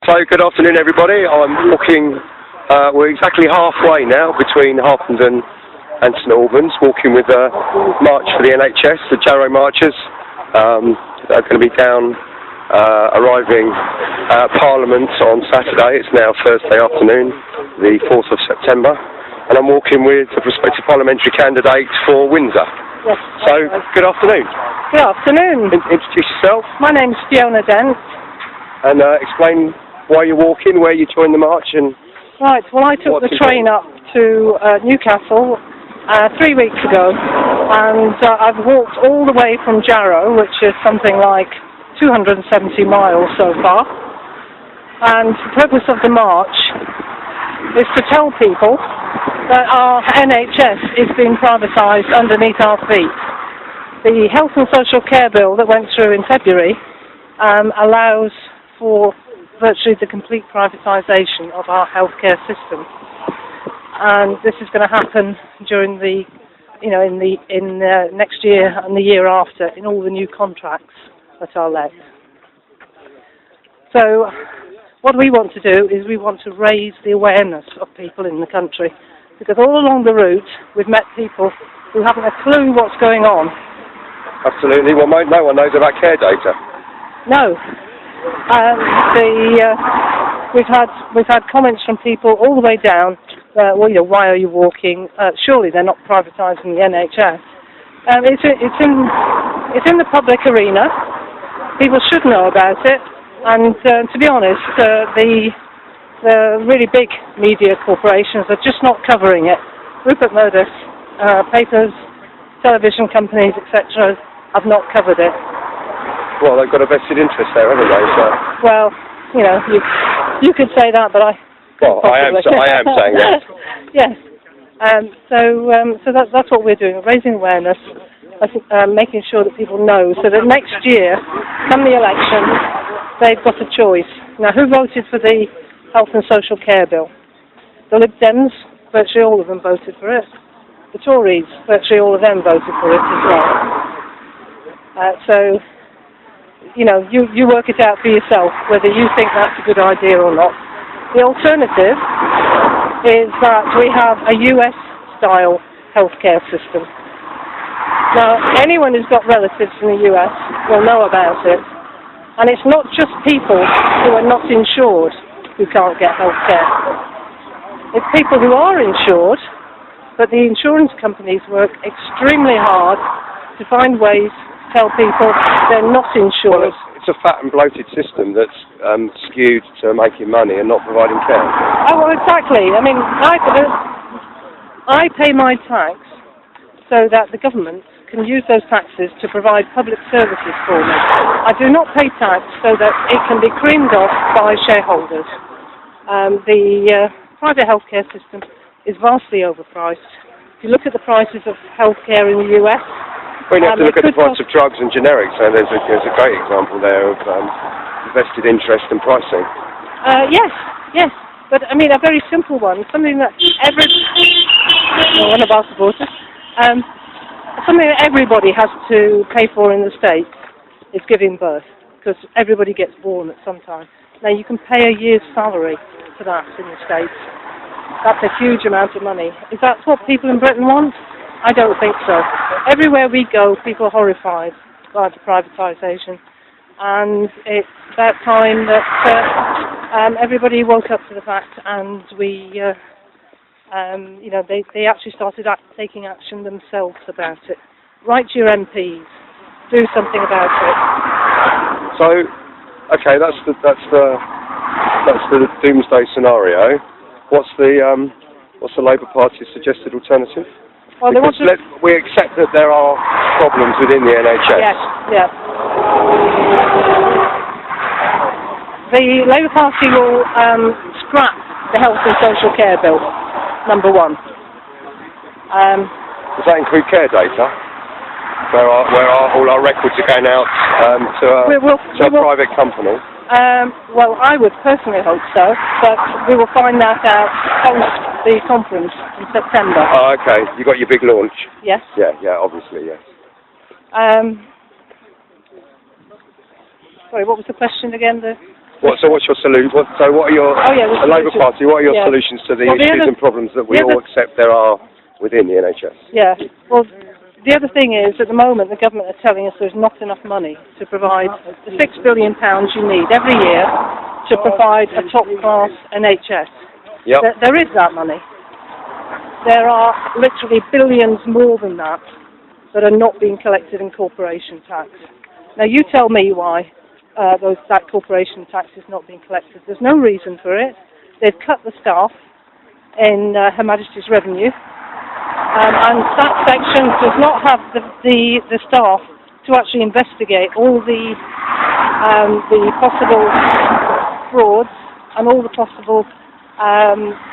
So, good afternoon everybody. I'm walking, we're exactly halfway now between Harpenden and St Albans, walking with a march for the NHS, the Jarrow marchers. They're going to be down, arriving at Parliament on Saturday. It's now Thursday afternoon, the 4th of September, and I'm walking with the prospective parliamentary candidate for Windsor. Yes. So, good afternoon. Good afternoon. Introduce yourself. My name's Fiona Dent. And explain why you're walking, where you joined the march, and... Right, well I took the train up to Newcastle 3 weeks ago, and I've walked all the way from Jarrow, which is something like 270 miles so far, and the purpose of the march is to tell people that our NHS is being privatised underneath our feet. The Health and Social Care Bill that went through in February allows for virtually the complete privatisation of our healthcare system, and this is going to happen during the, in next year and the year after, in all the new contracts that are let. So, what we want to do is we want to raise the awareness of people in the country, because all along the route we've met people who haven't a clue what's going on. Absolutely. Well, no one knows about care data. No. We've had comments from people all the way down. Why are you walking? Surely they're not privatising the NHS. It's in the public arena. People should know about it. And to be honest, the really big media corporations are just not covering it. Rupert Murdoch's papers, television companies, etc., have not covered it. Well, they've got a vested interest there, haven't they? So. Well, you could say that, but I am saying that. Yes. So that's what we're doing, raising awareness, making sure that people know, so that next year, come the election, they've got a choice. Now, who voted for the Health and Social Care Bill? The Lib Dems, virtually all of them voted for it. The Tories, virtually all of them voted for it as well. So, you work it out for yourself, whether you think that's a good idea or not. The alternative is that we have a US-style healthcare system. Now, anyone who's got relatives in the US will know about it. And it's not just people who are not insured who can't get healthcare. It's people who are insured, but the insurance companies work extremely hard to find ways to tell people they're not insured. Well, it's a fat and bloated system that's skewed to making money and not providing care. Oh, well, exactly. I mean, I pay my tax so that the government can use those taxes to provide public services for me. I do not pay tax so that it can be creamed off by shareholders. The private healthcare system is vastly overpriced. If you look at the prices of healthcare in the US, we have to look at the price of drugs and generics, and there's a great example there of vested interest and pricing. Yes, but I mean a very simple one, something that something that everybody has to pay for in the States is giving birth, because everybody gets born at some time. Now you can pay a year's salary for that in the States. That's a huge amount of money. Is that what people in Britain want? I don't think so. Everywhere we go, people are horrified by the privatisation, and it's about time that everybody woke up to the fact, and they actually started taking action themselves about it. Write to your MPs. Do something about it. So, okay, that's the doomsday scenario. What's the Labour Party's suggested alternative? Well, we accept that there are problems within the NHS. Yes. The Labour Party will scrap the Health and Social Care Bill, number one. Does that include care data? Where all our records are going out to a private company? Well, I would personally hope so, but we will find that out post the conference in September. Oh, okay. You got your big launch? Yes. Yeah, obviously, yes. Sorry, what was the question again? So what's your solution? What are your the Labour solution. Party? What are your solutions to the issues and problems that we all accept there are within the NHS? Yeah. Well, the other thing is, at the moment, the government are telling us there's not enough money to provide the £6 billion you need every year to provide a top-class NHS. Yep. There is that money. There are literally billions more than that are not being collected in corporation tax. Now, you tell me why that corporation tax is not being collected. There's no reason for it. They've cut the staff in Her Majesty's Revenue. And that section does not have the staff to actually investigate all the possible frauds and all the possible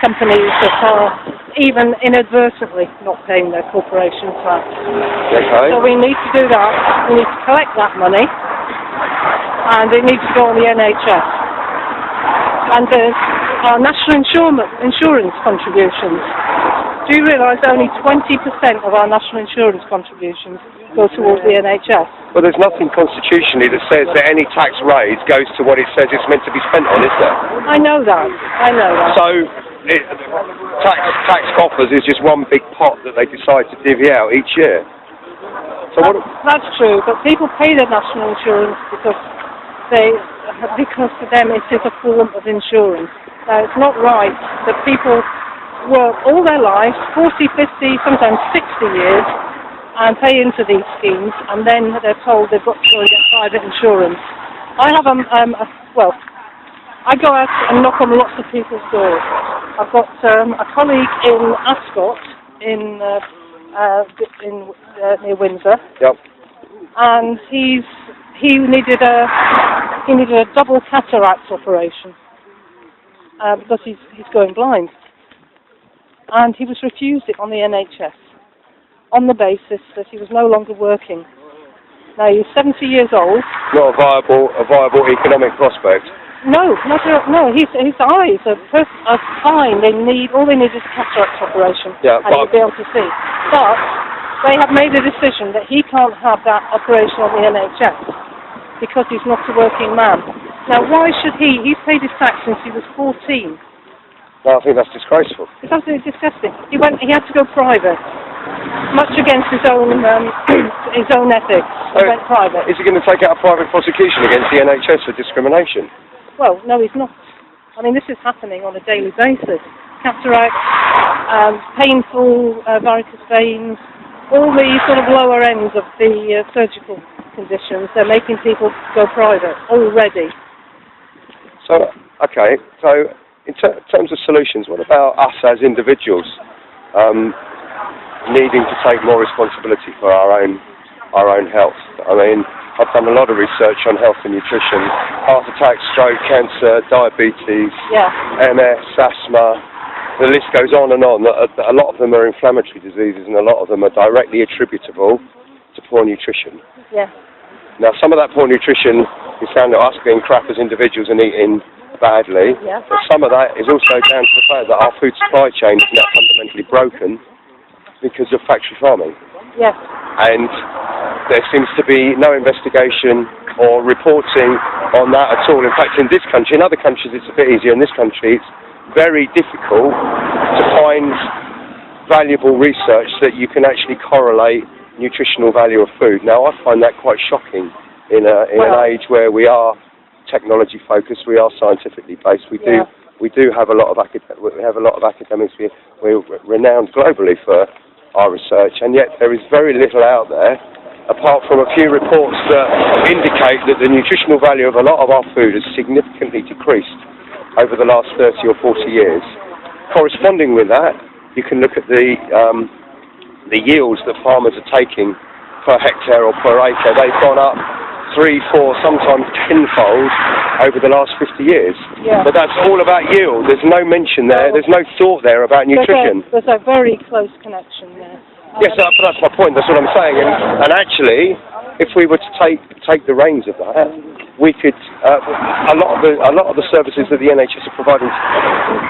companies that are even inadvertently not paying their corporation tax. Okay. So we need to do that. We need to collect that money, and it needs to go on the NHS. And our national insurance contributions. Do you realise only 20% of our national insurance contributions go towards the NHS? Well, there's nothing constitutionally that says that any tax raised goes to what it says it's meant to be spent on, is there? I know that. So, tax coffers is just one big pot that they decide to divvy out each year. So that's true, but people pay their national insurance because for them it is a form of insurance. Now, it's not right that people work all their lives, 40, 50, sometimes 60 years, and pay into these schemes, and then they're told they've got to go and get private insurance. I have I go out and knock on lots of people's doors. I've got a colleague in Ascot, near Windsor. Yep. And he needed a double cataract operation because he's going blind. And he was refused it on the NHS on the basis that he was no longer working. Now, he's 70 years old. Not a viable economic prospect. No, his eyes are fine. All they need is a cataract operation, and he'll be able to see. But they have made a decision that he can't have that operation on the NHS because he's not a working man. Now, why should he? He's paid his tax since he was 14. No, I think that's disgraceful. It's absolutely disgusting. He had to go private, much against his own ethics. He went private. Is he going to take out a private prosecution against the NHS for discrimination? Well, no, he's not. I mean, this is happening on a daily basis. Cataracts, painful varicose veins, all the sort of lower ends of the surgical conditions. They're making people go private already. So, okay, in terms of solutions, what about us as individuals needing to take more responsibility for our own health? I mean, I've done a lot of research on health and nutrition: heart attack, stroke, cancer, diabetes, MS, asthma. The list goes on and on. A lot of them are inflammatory diseases, and a lot of them are directly attributable to poor nutrition. Yeah. Now, some of that poor nutrition is down to us being crap as individuals and eating badly, but some of that is also down to the fact that our food supply chain is now fundamentally broken because of factory farming. Yes. And there seems to be no investigation or reporting on that at all. In fact, in this country, in other countries it's a bit easier. In this country it's very difficult to find valuable research that you can actually correlate nutritional value of food. Now, I find that quite shocking in an age where we are technology focused, we are scientifically based. We do have a lot of academics. We're renowned globally for our research, and yet there is very little out there, apart from a few reports that indicate that the nutritional value of a lot of our food has significantly decreased over the last 30 or 40 years. Corresponding with that, you can look at the yields that farmers are taking per hectare or per acre. They've gone up 3, 4, sometimes tenfold over the last 50 years. Yeah. But that's all about yield. There's no mention there. There's no thought there about nutrition. There's a very close connection there. Yes, but that's my point. That's what I'm saying. And actually, if we were to take the reins of that, we could. A lot of the services that the NHS are providing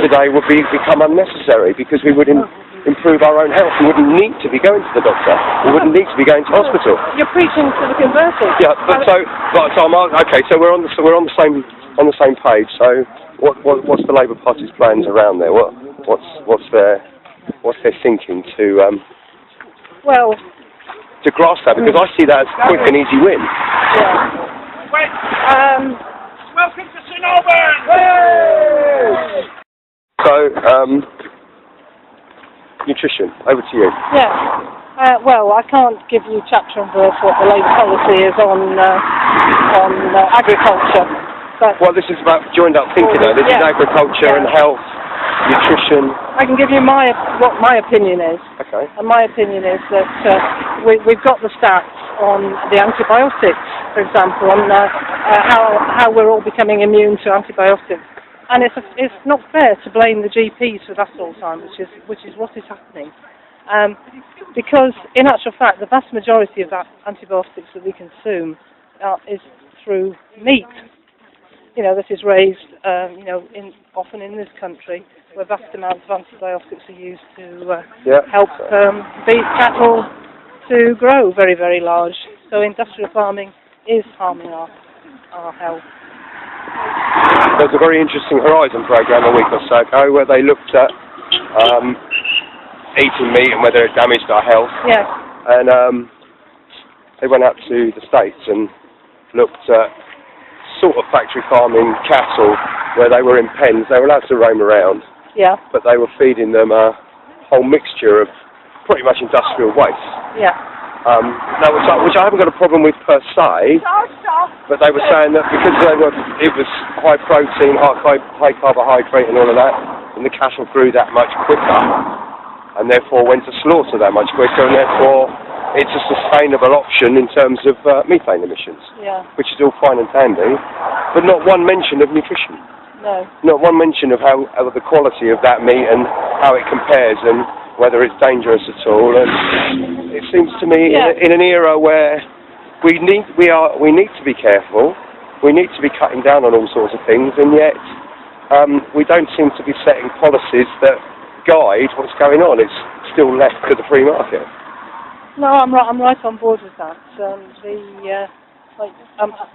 today would become unnecessary because we would improve our own health. We wouldn't need to be going to the doctor. We wouldn't need to be going to hospital. You're preaching to the converted. Yeah, so we're on the same on the same page. So, what's the Labour Party's plans around there? What's their thinking to grasp that? Because I see that as a quick and easy win. Yeah. Welcome to St Albans! So, nutrition. Over to you. Yeah. I can't give you chapter and verse what the Labour policy is on agriculture. But this is about joined up thinking though. This is agriculture and health, nutrition. I can give you what my opinion is. Okay. And my opinion is that we've got the stats on the antibiotics, for example, on how we're all becoming immune to antibiotics. And it's not fair to blame the GPs for that all the time, which is what is happening. Because in actual fact, the vast majority of that antibiotics that we consume is through meat. That is raised, often in this country, where vast amounts of antibiotics are used to help beef cattle to grow very, very large. So industrial farming is harming our health. There was a very interesting Horizon programme a week or so ago where they looked at eating meat and whether it damaged our health. Yes. And they went out to the States and looked at sort of factory farming cattle where they were in pens. They were allowed to roam around. Yeah. But they were feeding them a whole mixture of pretty much industrial waste. Yeah. Which I haven't got a problem with per se, but they were saying that because it was high protein, high carbohydrate and all of that, and the cattle grew that much quicker, and therefore went to slaughter that much quicker, and therefore it's a sustainable option in terms of methane emissions, which is all fine and dandy, but not one mention of nutrition. No. Not one mention of how the quality of that meat and how it compares and whether it's dangerous at all. And it seems to me in an era where we need to be careful, we need to be cutting down on all sorts of things, and yet we don't seem to be setting policies that guide what's going on. It's still left to the free market. No, I'm right on board with that.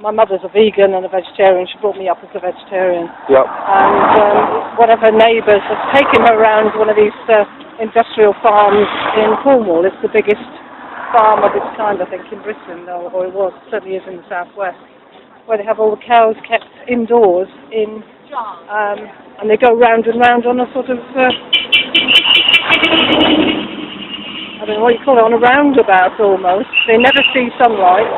My mother's a vegan and a vegetarian. She brought me up as a vegetarian. Yep. And one of her neighbours has taken her around one of these industrial farms in Cornwall. It's the biggest farm of its kind, I think, in Britain, or it was, certainly is in the southwest, where they have all the cows kept indoors and they go round and round on a sort of, I don't know what you call it, on a roundabout almost. They never see sunlight.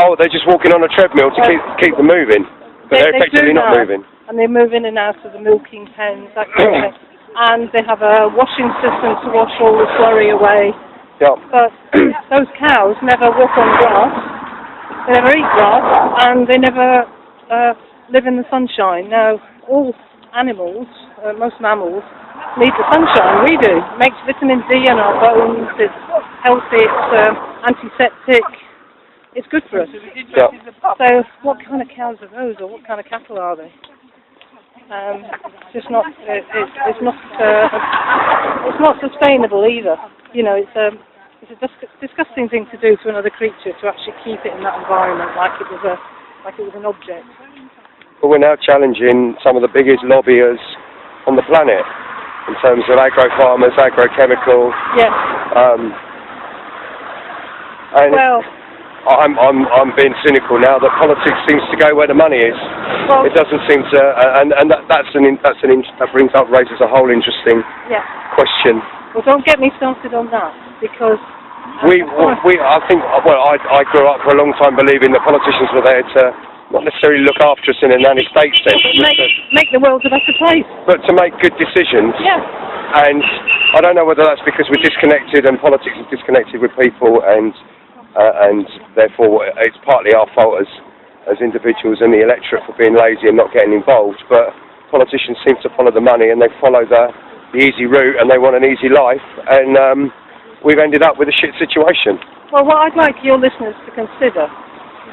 Oh, they're just walking on a treadmill to keep them moving, but they're effectively not moving. And they move in and out of the milking pens, that kind of thing. And they have a washing system to wash all the slurry away. Yep. But those cows never walk on grass, they never eat grass, and they never live in the sunshine. Now, all animals, most mammals, need the sunshine. We do. It makes vitamin D in our bones, it's healthy, it's antiseptic, it's good for us. Yep. So what kind of cows are those, or what kind of cattle are they? It's not sustainable either. It's a disgusting thing to do to another creature, to actually keep it in that environment like it was an object. But we're now challenging some of the biggest lobbyers on the planet in terms of agro-farmers, agrochemical. Yes. I'm being cynical now that politics seems to go where the money is. Well, it doesn't seem to, that raises a whole interesting question. Well, don't get me started on that, because I grew up for a long time believing that politicians were there to not necessarily look after us in a nanny state sense, make the world a better place, but to make good decisions. Yeah. And I don't know whether that's because we're disconnected and politics is disconnected with people, and therefore it's partly our fault as individuals and the electorate for being lazy and not getting involved. But politicians seem to follow the money, and they follow the easy route, and they want an easy life, and we've ended up with a shit situation. Well, what I'd like your listeners to consider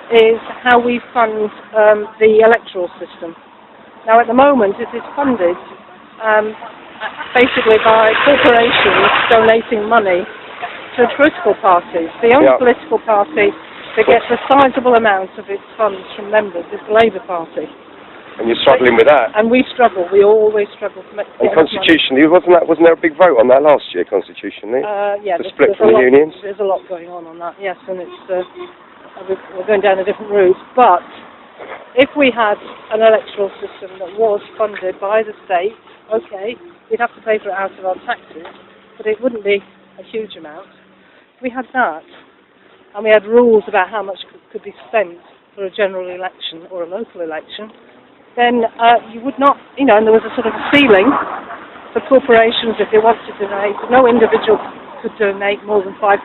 is how we fund the electoral system. Now, at the moment, it is funded basically by corporations donating money to political parties. The only political party that gets a sizable amount of its funds from members is the Labour Party. And you're struggling with that. And we struggle. We always struggle to make. And constitutionally, wasn't there a big vote on that last year, constitutionally? Yeah, the split from the unions? There's a lot going on that, yes, and it's we're going down a different route. But if we had an electoral system that was funded by the state, okay, we'd have to pay for it out of our taxes, but it wouldn't be a huge amount. If we had that, and we had rules about how much could be spent for a general election or a local election, then you would not, and there was a sort of ceiling for corporations if they wanted to donate. No individual could donate more than £5,000.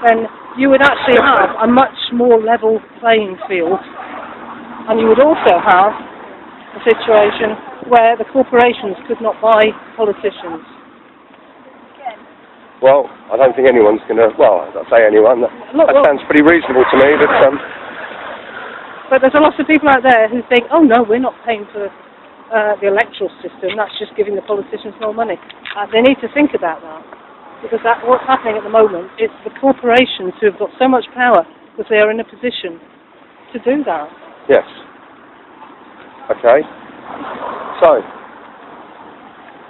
Then you would actually have a much more level playing field, and you would also have a situation where the corporations could not buy politicians. Well, I don't think anyone's going to. Well, I say anyone. That sounds pretty reasonable to me. But there's a lot of people out there who think, oh no, we're not paying for the electoral system, that's just giving the politicians more money. They need to think about that, because what's happening at the moment is the corporations who have got so much power because they are in a position to do that. Yes. Okay. So,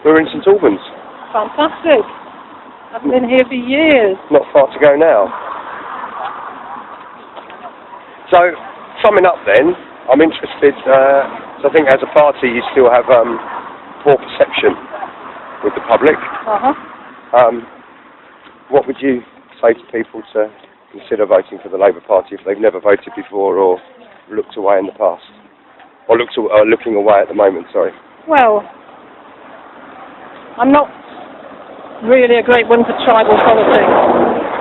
we're in St Albans. Fantastic. I've been here for years. Not far to go now. So, summing up then, I'm interested, so I think as a party you still have poor perception with the public. What would you say to people to consider voting for the Labour Party if they've never voted before or looked away in the past? Or looking away at the moment, sorry. Well, I'm not really a great one for tribal politics,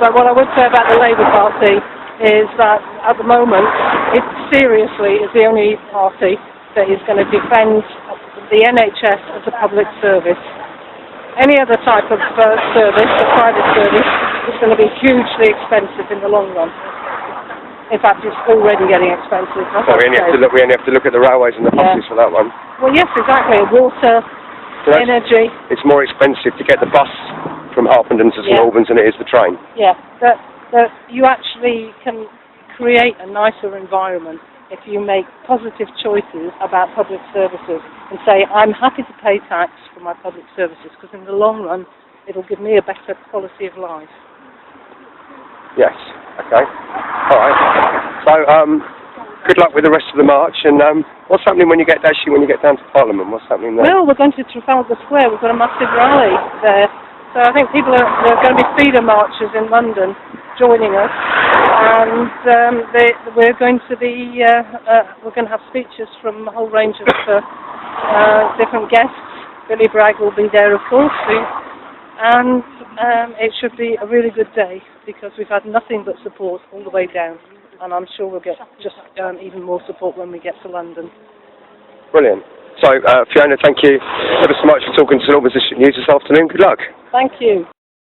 but what I would say about the Labour Party is that at the moment it seriously is the only party that is going to defend the NHS as a public service. Any other type of service, a private service, is going to be hugely expensive in the long run. In fact, it's already getting expensive. So we only have to look at the railways and the buses for that one. Well, yes, exactly. Water, energy. It's more expensive to get the bus from Harpenden to St Albans than it is the train. Yeah, but you actually can create a nicer environment if you make positive choices about public services and say, I'm happy to pay tax for my public services because in the long run it'll give me a better quality of life. Yes, okay. All right. So, good luck with the rest of the march, and what's happening when you get down to Parliament? What's happening there? Well, we're going to Trafalgar Square. We've got a massive rally there. So I think there are going to be feeder marchers in London joining us, and we're going to have speeches from a whole range of different guests. Billy Bragg will be there, of course, and it should be a really good day because we've had nothing but support all the way down, and I'm sure we'll get just even more support when we get to London. Brilliant. So, Fiona, thank you ever so much for talking to St Albans District News this afternoon. Good luck. Thank you.